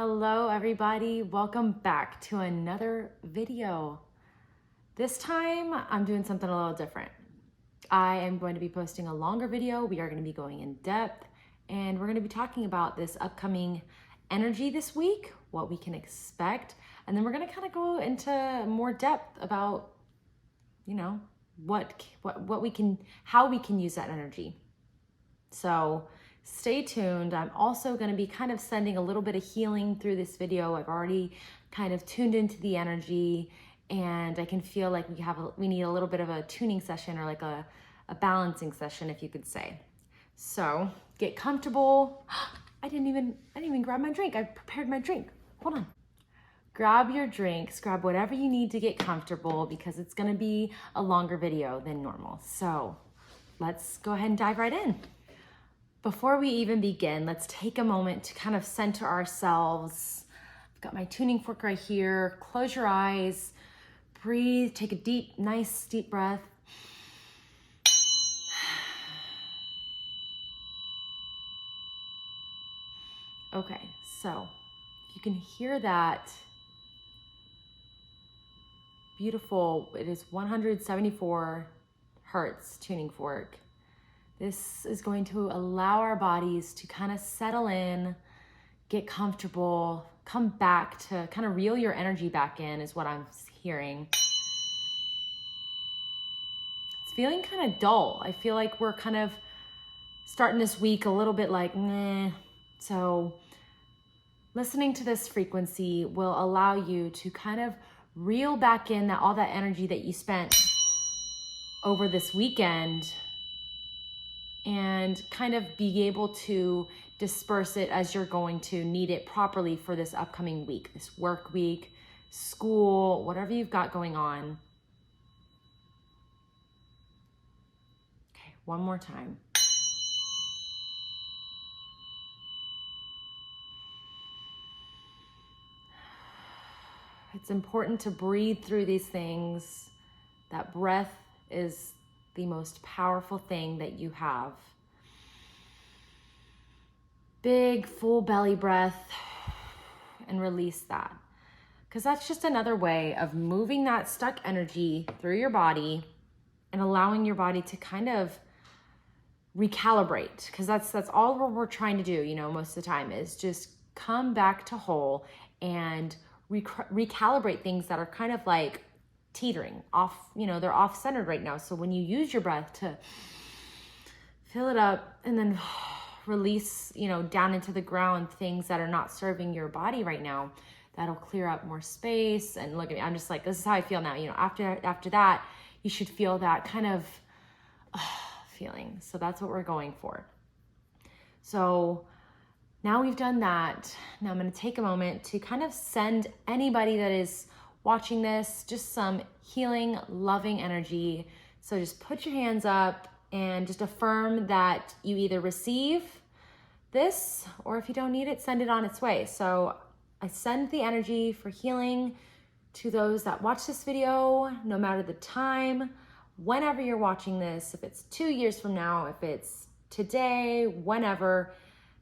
Hello everybody, welcome back to another video. This time I'm doing something a little different. I am going to be posting a longer video. We are going to be going in depth and we're going to be talking about this upcoming energy this week, what we can expect, and then we're going to kind of go into more depth about, how we can use that energy. So stay tuned. I'm also going to be kind of sending a little bit of healing through this video. I've already kind of tuned into the energy and I can feel like we need a little bit of a tuning session or like a balancing session, if you could say. So get comfortable. I didn't even grab my drink. I prepared my drink. Hold on. Grab your drinks, grab whatever you need to get comfortable because it's going to be a longer video than normal. So let's go ahead and dive right in. Before we even begin, let's take a moment to kind of center ourselves. I've got my tuning fork right here. Close your eyes, breathe, take a nice deep breath. Okay, so you can hear that beautiful, it is 174 hertz tuning fork. This is going to allow our bodies to kind of settle in, get comfortable, come back to kind of reel your energy back in is what I'm hearing. It's feeling kind of dull. I feel like we're kind of starting this week a little bit like, meh. So listening to this frequency will allow you to kind of reel back in all that energy that you spent over this weekend and kind of be able to disperse it as you're going to need it properly for this upcoming week, this work week, school, whatever you've got going on. Okay, one more time. It's important to breathe through these things. That breath is the most powerful thing that you have. Big, full belly breath and release that. Because that's just another way of moving that stuck energy through your body and allowing your body to kind of recalibrate. Because that's all we're trying to do, most of the time is just come back to whole and recalibrate things that are kind of like teetering off, they're off centered right now. So when you use your breath to fill it up and then release, down into the ground, things that are not serving your body right now, that'll clear up more space. And look at me, I'm just like, this is how I feel now. After that, you should feel that kind of feeling. So that's what we're going for. So now we've done that. Now I'm going to take a moment to kind of send anybody that is watching this just some healing, loving energy. So just put your hands up and just affirm that you either receive this or if you don't need it, send it on its way. So I send the energy for healing to those that watch this video, no matter the time, whenever you're watching this, if it's 2 years from now, if it's today, whenever,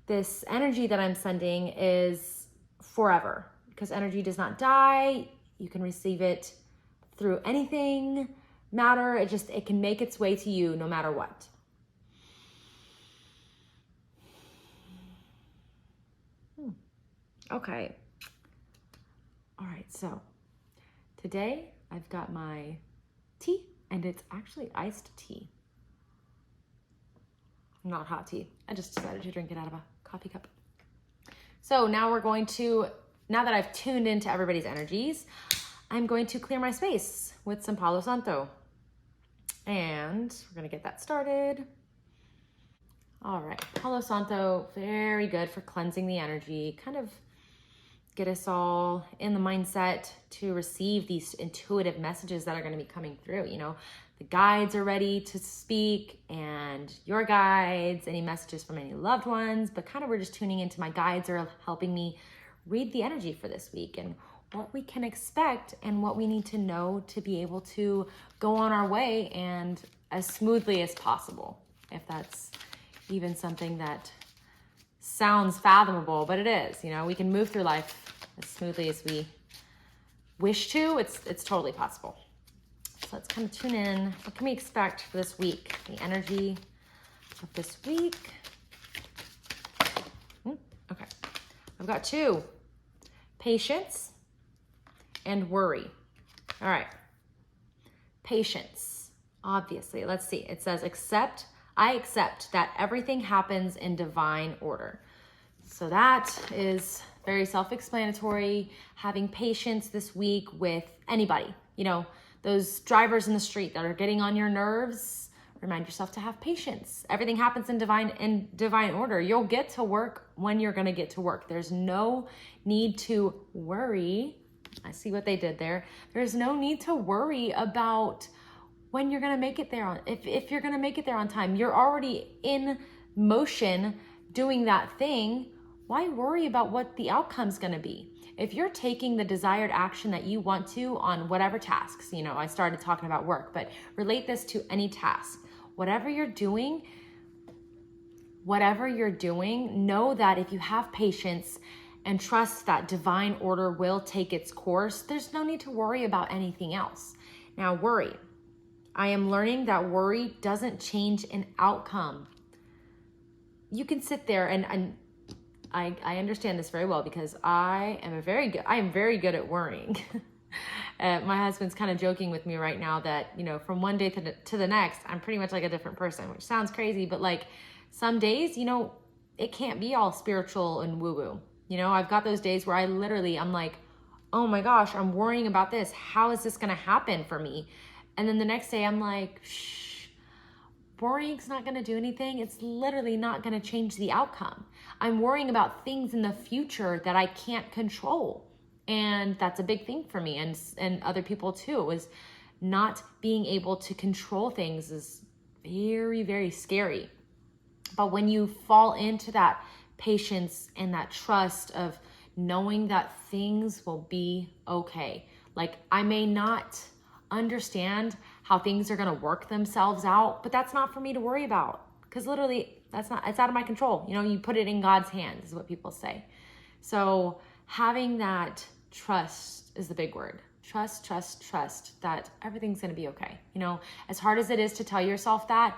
this energy that I'm sending is forever because energy does not die. You can receive it through anything, matter. It can make its way to you no matter what. Okay. All right, so today I've got my tea and it's actually iced tea. Not hot tea. I just decided to drink it out of a coffee cup. So now now that I've tuned into everybody's energies, I'm going to clear my space with some Palo Santo. And we're gonna get that started. All right, Palo Santo, very good for cleansing the energy, kind of get us all in the mindset to receive these intuitive messages that are gonna be coming through. The guides are ready to speak and your guides, any messages from any loved ones, but kind of we're just tuning into my guides are helping me read the energy for this week and what we can expect and what we need to know to be able to go on our way and as smoothly as possible, if that's even something that sounds fathomable, but it is. You know, we can move through life as smoothly as we wish to. It's totally possible. So let's kind of tune in. What can we expect for this week? The energy of this week. Okay. I've got 2. Patience and worry. All right. Patience. Obviously, let's see. It says, I accept that everything happens in divine order. So that is very self-explanatory. Having patience this week with anybody, you know, those drivers in the street that are getting on your nerves, remind yourself to have patience. Everything happens in divine order. You'll get to work when you're going to get to work. There's no need to worry. I see what they did there. There's no need to worry about when you're going to make it there. If you're going to make it there on time, you're already in motion doing that thing. Why worry about what the outcome's going to be? If you're taking the desired action that you want to on whatever tasks, you know, I started talking about work, but relate this to any task. Whatever you're doing, know that if you have patience and trust that divine order will take its course, there's no need to worry about anything else. Now, worry. I am learning that worry doesn't change an outcome. You can sit there and I understand this very well because I am very good at worrying. My husband's kind of joking with me right now that, you know, from one day to the next, I'm pretty much like a different person, which sounds crazy, but like some days, you know, it can't be all spiritual and woo-woo. You know, I've got those days where I'm like, oh my gosh, I'm worrying about this. How is this going to happen for me? And then the next day I'm like, shh, worrying's not going to do anything. It's literally not going to change the outcome. I'm worrying about things in the future that I can't control. And that's a big thing for me and other people too, is not being able to control things is very, very scary. But when you fall into that patience and that trust of knowing that things will be okay. Like I may not understand how things are going to work themselves out, but that's not for me to worry about because literally it's out of my control. You know, you put it in God's hands is what people say. So having that trust is the big word. Trust that everything's going to be okay. You know, as hard as it is to tell yourself that,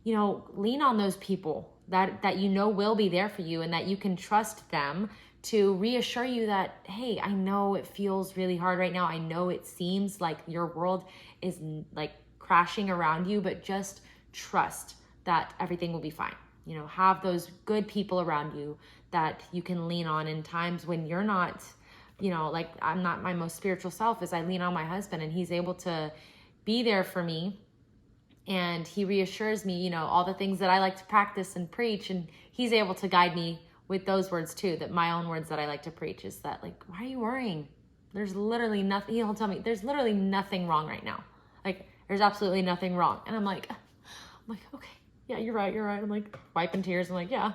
you know, lean on those people that you know will be there for you and that you can trust them to reassure you that, hey, I know it feels really hard right now. I know it seems like your world is like crashing around you, but just trust that everything will be fine. You know, have those good people around you that you can lean on in times when you're not, you know, like I'm not my most spiritual self, is I lean on my husband and he's able to be there for me. And he reassures me, you know, all the things that I like to practice and preach. And he's able to guide me with those words too, that my own words that I like to preach is that like, why are you worrying? There's literally nothing, he'll tell me, there's literally nothing wrong right now. Like there's absolutely nothing wrong. And I'm like, okay, yeah, you're right. I'm like wiping tears. I'm like, yeah,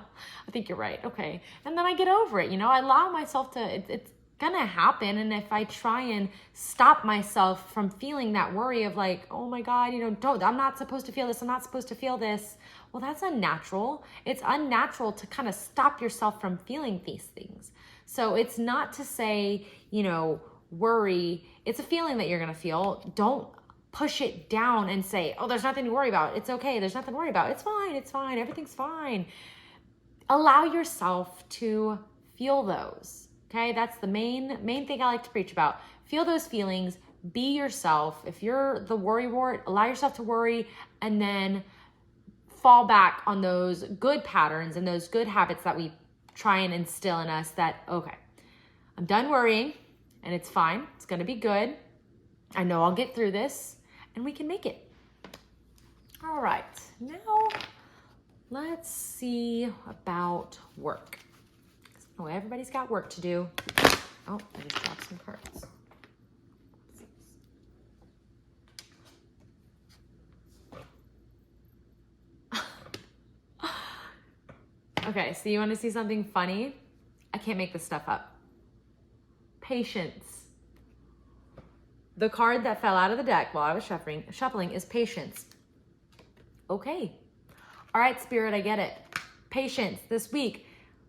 I think you're right. Okay. And then I get over it. You know, I allow myself to, it's gonna happen. And if I try and stop myself from feeling that worry of like, oh my God, you know, I'm not supposed to feel this. I'm not supposed to feel this. Well, that's unnatural. It's unnatural to kind of stop yourself from feeling these things. So it's not to say, you know, worry. It's a feeling that you're going to feel. Don't push it down and say, oh, there's nothing to worry about. It's okay. There's nothing to worry about. It's fine. It's fine. Everything's fine. Allow yourself to feel those. Okay. That's the main thing I like to preach about. Feel those feelings, be yourself. If you're the worrywart, allow yourself to worry and then fall back on those good patterns and those good habits that we try and instill in us that, okay, I'm done worrying and it's fine. It's going to be good. I know I'll get through this and we can make it. All right. Now let's see about work. Oh, everybody's got work to do. Oh, I just dropped some cards. Okay, so you want to see something funny? I can't make this stuff up. Patience. The card that fell out of the deck while I was shuffling is patience. Okay. All right, Spirit, I get it. Patience this week.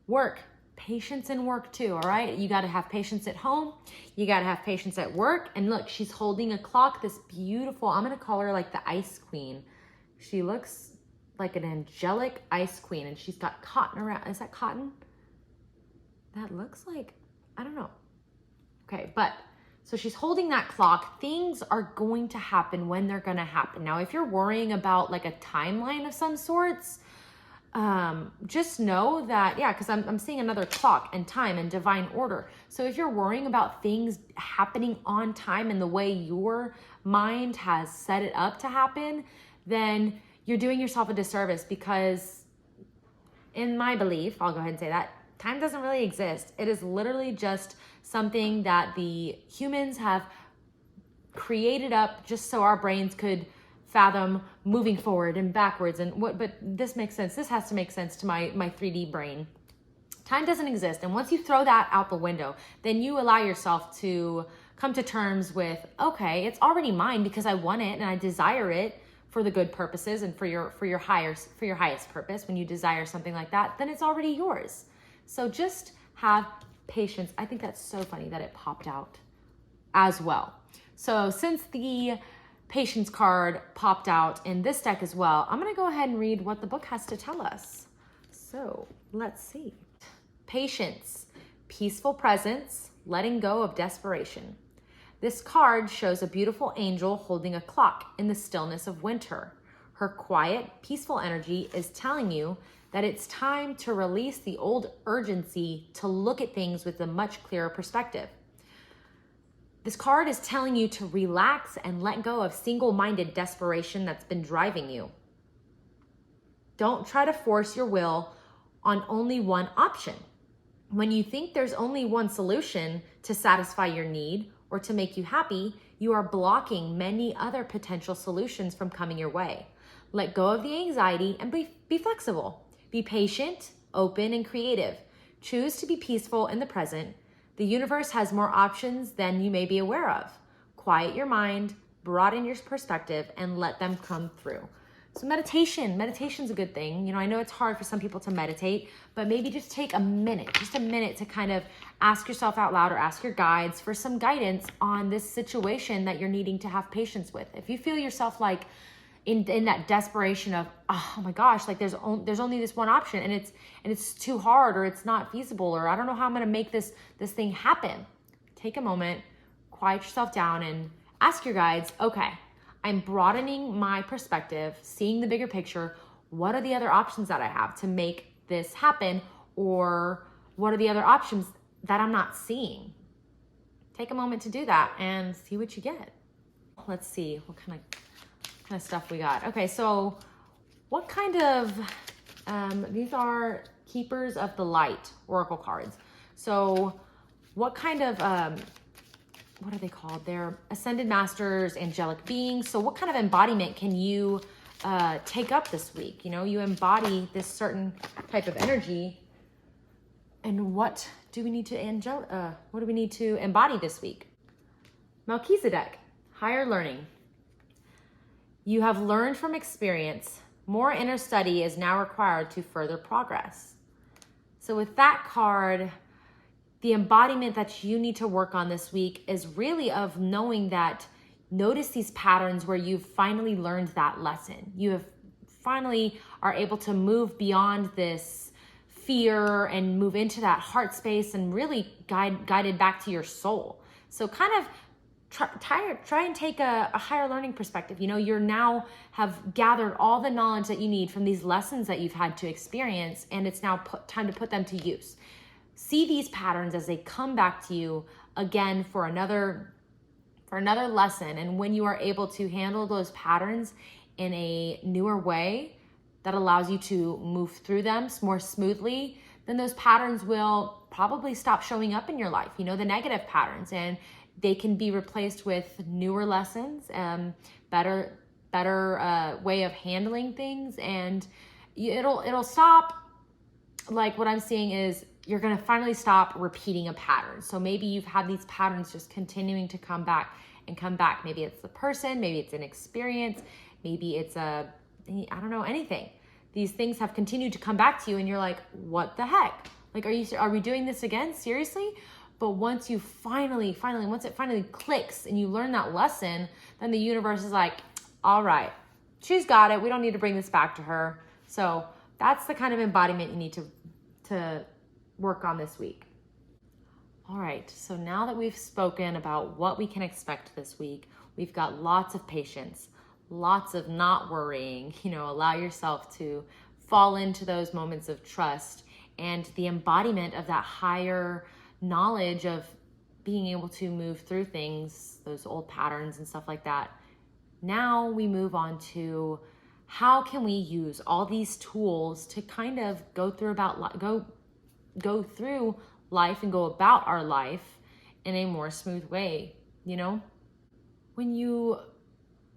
Work, patience in work too, all right? You got to have patience at home. You got to have patience at work. And look, she's holding a clock, this beautiful, I'm going to call her like the ice queen. She looks like an angelic ice queen, and she's got cotton around. Is that cotton? That looks like, I don't know. Okay, but so she's holding that clock. Things are going to happen when they're going to happen. Now, if you're worrying about like a timeline of some sorts, just know that, yeah, because I'm seeing another clock and time and divine order. So if you're worrying about things happening on time and the way your mind has set it up to happen, then you're doing yourself a disservice, because in my belief, I'll go ahead and say that, time doesn't really exist. It is literally just something that the humans have created up just so our brains could fathom moving forward and backwards. And what, but this makes sense. This has to make sense to my 3D brain. Time doesn't exist. And once you throw that out the window, then you allow yourself to come to terms with, okay, it's already mine because I want it and I desire it for the good purposes and for your highest purpose. When you desire something like that, then it's already yours. So just have patience. I think that's so funny that it popped out as well. So since the patience card popped out in this deck as well, I'm going to go ahead and read what the book has to tell us. So let's see. Patience, peaceful presence, letting go of desperation. This card shows a beautiful angel holding a clock in the stillness of winter. Her quiet, peaceful energy is telling you that it's time to release the old urgency to look at things with a much clearer perspective. This card is telling you to relax and let go of single-minded desperation that's been driving you. Don't try to force your will on only one option. When you think there's only one solution to satisfy your need or to make you happy, you are blocking many other potential solutions from coming your way. Let go of the anxiety and be flexible. Be patient, open, and creative. Choose to be peaceful in the present. The universe has more options than you may be aware of. Quiet your mind, broaden your perspective, and let them come through. So meditation's a good thing. You know, I know it's hard for some people to meditate, but maybe just take a minute to kind of ask yourself out loud or ask your guides for some guidance on this situation that you're needing to have patience with. If you feel yourself like in that desperation of, oh my gosh, like there's only this one option and it's too hard, or it's not feasible, or I don't know how I'm going to make this thing happen. Take a moment, quiet yourself down, and ask your guides, okay, I'm broadening my perspective, seeing the bigger picture. What are the other options that I have to make this happen? Or what are the other options that I'm not seeing? Take a moment to do that and see what you get. Let's see what kind of stuff we got. Okay, so what kind of, these are Keepers of the Light Oracle cards. So what kind of, what are they called? They're Ascended Masters, angelic beings. So what kind of embodiment can you take up this week? You know, you embody this certain type of energy. And what do we need to embody this week? Melchizedek, higher learning. You have learned from experience. More inner study is now required to further progress. So with that card, the embodiment that you need to work on this week is really of knowing that, notice these patterns where you've finally learned that lesson. You have finally are able to move beyond this fear and move into that heart space and really guided back to your soul. So kind of try and take a higher learning perspective. You know, you're now have gathered all the knowledge that you need from these lessons that you've had to experience, and it's now time to put them to use. See these patterns as they come back to you again for another lesson. And when you are able to handle those patterns in a newer way that allows you to move through them more smoothly, then those patterns will probably stop showing up in your life, you know, the negative patterns, and they can be replaced with newer lessons, better way of handling things. And it'll stop. Like what I'm seeing is you're going to finally stop repeating a pattern. So maybe you've had these patterns just continuing to come back and come back. Maybe it's the person, maybe it's an experience, maybe it's I don't know, anything. These things have continued to come back to you and you're like, what the heck? Like, are we doing this again? Seriously? But once you once it finally clicks and you learn that lesson, then the universe is like, all right, she's got it. We don't need to bring this back to her. So that's the kind of embodiment you need to work on this week. All right, so now that we've spoken about what we can expect this week, we've got lots of patience, lots of not worrying, allow yourself to fall into those moments of trust and the embodiment of that higher knowledge of being able to move through things, those old patterns and stuff like that. Now we move on to how can we use all these tools to kind of go through life and go about our life in a more smooth way. When you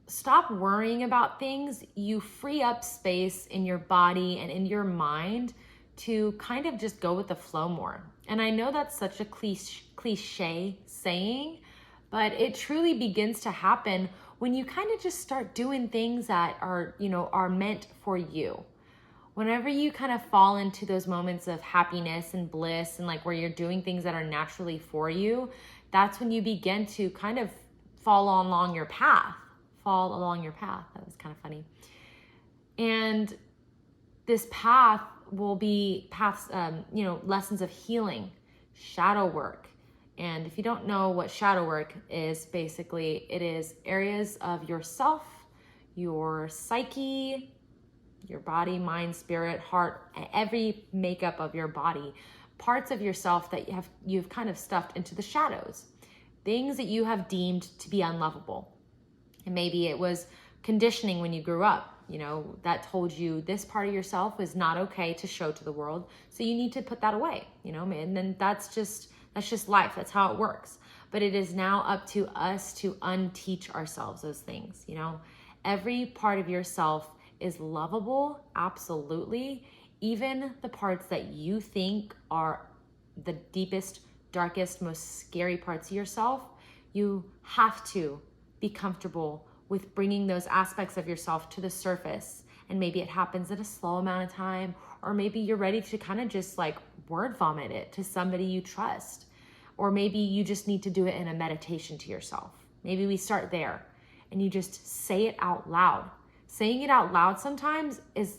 stop worrying about things, you free up space in your body and in your mind to kind of just go with the flow more. And I know that's such a cliche saying, but it truly begins to happen when you kind of just start doing things that are meant for you. Whenever you kind of fall into those moments of happiness and bliss and like where you're doing things that are naturally for you, that's when you begin to kind of fall along your path. That was kind of funny. And this path will be lessons of healing, shadow work. And if you don't know what shadow work is, basically it is areas of yourself, your psyche, your body, mind, spirit, heart, every makeup of your body, parts of yourself that you've kind of stuffed into the shadows, things that you have deemed to be unlovable. And maybe it was conditioning when you grew up, that told you this part of yourself was not okay to show to the world. So you need to put that away, and then that's just life. That's how it works. But it is now up to us to unteach ourselves those things. Every part of yourself is lovable. Absolutely. Even the parts that you think are the deepest, darkest, most scary parts of yourself, you have to be comfortable with bringing those aspects of yourself to the surface. And maybe it happens in a slow amount of time, or maybe you're ready to kind of just like word vomit it to somebody you trust. Or maybe you just need to do it in a meditation to yourself. Maybe we start there and you just say it out loud. Saying it out loud sometimes is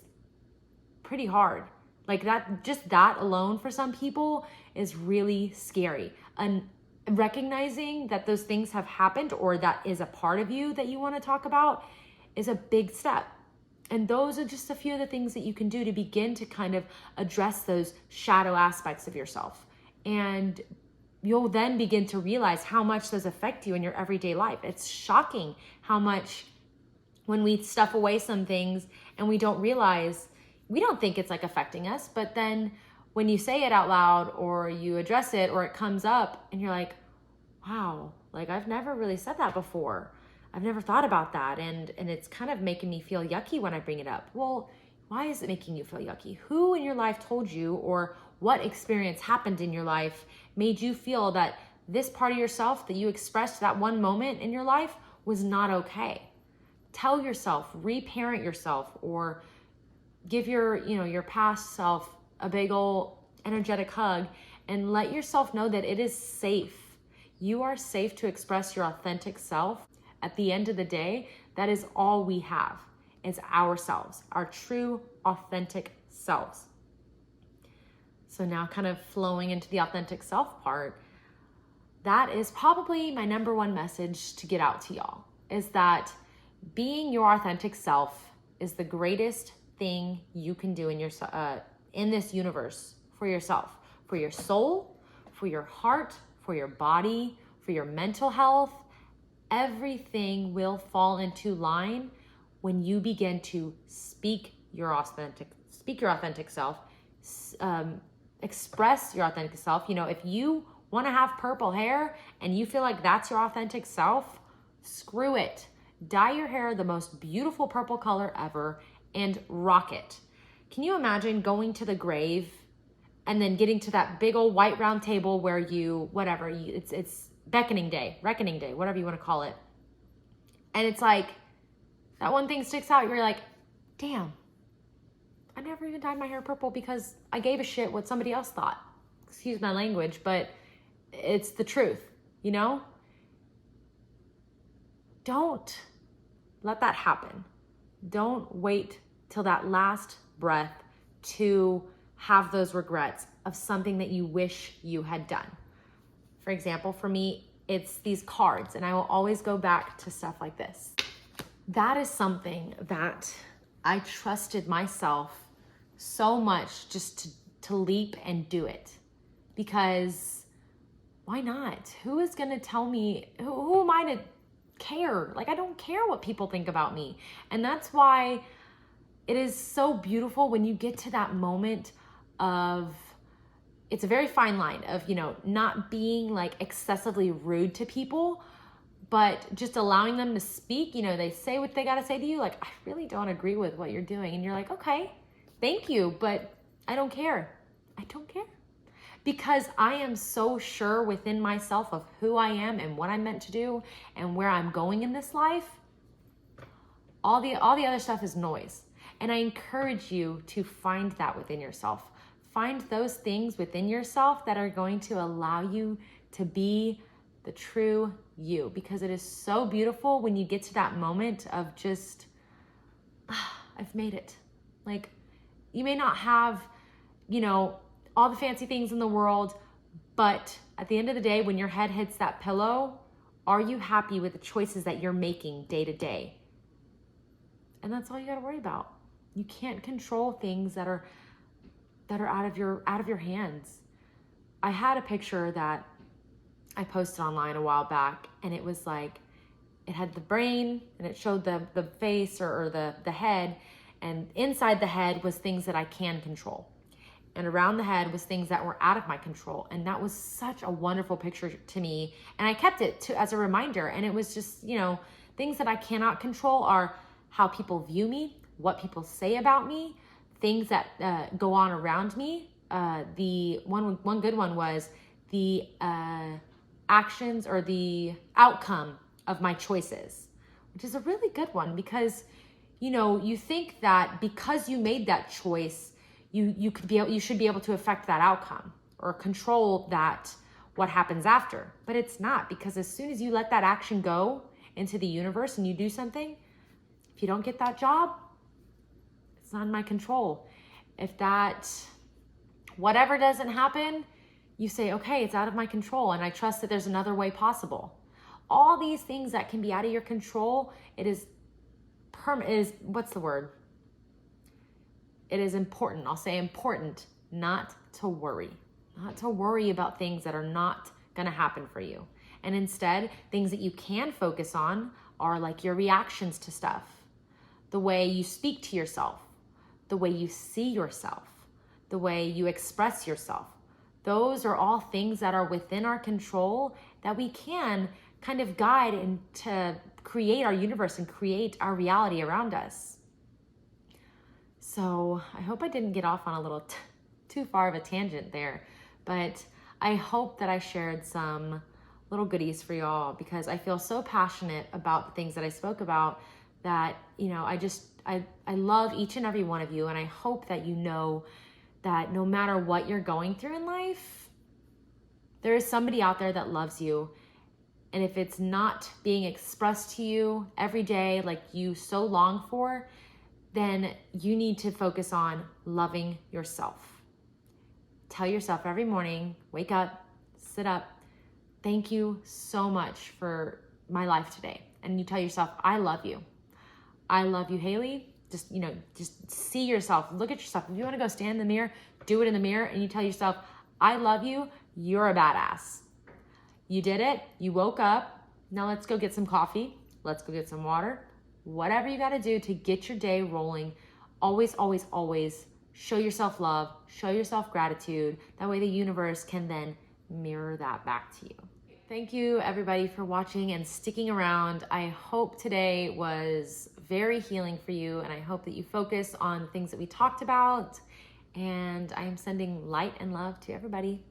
pretty hard. Like that alone for some people is really scary. And recognizing that those things have happened or that is a part of you that you want to talk about is a big step. And those are just a few of the things that you can do to begin to kind of address those shadow aspects of yourself. And you'll then begin to realize how much those affect you in your everyday life. It's shocking how much when we stuff away some things and we don't realize, we don't think it's like affecting us, but then when you say it out loud or you address it or it comes up and you're like, wow, like I've never really said that before. I've never thought about that. And it's kind of making me feel yucky when I bring it up. Well, why is it making you feel yucky? Who in your life told you, or what experience happened in your life made you feel that this part of yourself that you expressed that one moment in your life was not okay? Tell yourself, reparent yourself, or give your past self a big old energetic hug and let yourself know that it is safe. You are safe to express your authentic self. At the end of the day, that is all we have. It's ourselves, our true authentic selves. So now kind of flowing into the authentic self part, that is probably my number one message to get out to y'all, is that being your authentic self is the greatest thing you can do in this universe for yourself, for your soul, for your heart, for your body, for your mental health. Everything will fall into line when you begin to speak your authentic self, express your authentic self. If you want to have purple hair and you feel like that's your authentic self, screw it. Dye your hair the most beautiful purple color ever and rock it. Can you imagine going to the grave and then getting to that big old white round table where it's reckoning day, whatever you want to call it. And it's like, that one thing sticks out. You're like, damn, I never even dyed my hair purple because I gave a shit what somebody else thought. Excuse my language, but it's the truth, you know? Don't let that happen. Don't wait till that last breath to have those regrets of something that you wish you had done. For example, for me, it's these cards, and I will always go back to stuff like this. That is something that I trusted myself so much just to leap and do it, because why not? Who is going to tell me, who am I to care? Like, I don't care what people think about me. And that's why it is so beautiful when you get to that moment of, it's a very fine line of, you know, not being like excessively rude to people, but just allowing them to speak. You know, they say what they got to say to you. Like, I really don't agree with what you're doing. And you're like, okay, thank you, but I don't care. I don't care. Because I am so sure within myself of who I am and what I'm meant to do and where I'm going in this life. All the other stuff is noise. And I encourage you to find that within yourself. Find those things within yourself that are going to allow you to be the true you, because it is so beautiful when you get to that moment of just, I've made it. Like, you may not have, you know, all the fancy things in the world, but at the end of the day, when your head hits that pillow, are you happy with the choices that you're making day to day? And that's all you got to worry about. You can't control things that are out of your hands. I had a picture that I posted online a while back, and it was like, it had the brain and it showed the face or the head, and inside the head was things that I can control. And around the head was things that were out of my control. And that was such a wonderful picture to me. And I kept it as a reminder. And it was just, you know, things that I cannot control are how people view me, what people say about me, things that go on around me. The one good one was the actions or the outcome of my choices, which is a really good one, because, you know, you think that because you made that choice, you should be able to affect that outcome or control that, what happens after. But it's not, because as soon as you let that action go into the universe and you do something, if you don't get that job, it's not in my control. If that whatever doesn't happen, you say, okay, it's out of my control, and I trust that there's another way possible. All these things that can be out of your control, it is what's the word? It is important. I'll say important not to worry about things that are not going to happen for you. And instead, things that you can focus on are like your reactions to stuff, the way you speak to yourself, the way you see yourself, the way you express yourself. Those are all things that are within our control that we can kind of guide and to create our universe and create our reality around us. So I hope I didn't get off on a little too far of a tangent there, but I hope that I shared some little goodies for y'all, because I feel so passionate about the things that I spoke about that, you know, I love each and every one of you. And I hope that you know that no matter what you're going through in life, there is somebody out there that loves you. And if it's not being expressed to you every day like you so long for, then you need to focus on loving yourself. Tell yourself every morning, wake up, sit up, thank you so much for my life today. And you tell yourself, I love you. I love you, Haley. Just see yourself, look at yourself. If you want to go stand in the mirror, do it in the mirror, and you tell yourself, I love you. You're a badass. You did it. You woke up. Now let's go get some coffee. Let's go get some water. Whatever you got to do to get your day rolling. Always, always, always show yourself love, show yourself gratitude. That way the universe can then mirror that back to you. Thank you everybody for watching and sticking around. I hope today was very healing for you, and I hope that you focus on the things that we talked about. And I am sending light and love to everybody.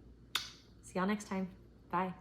See y'all next time. Bye.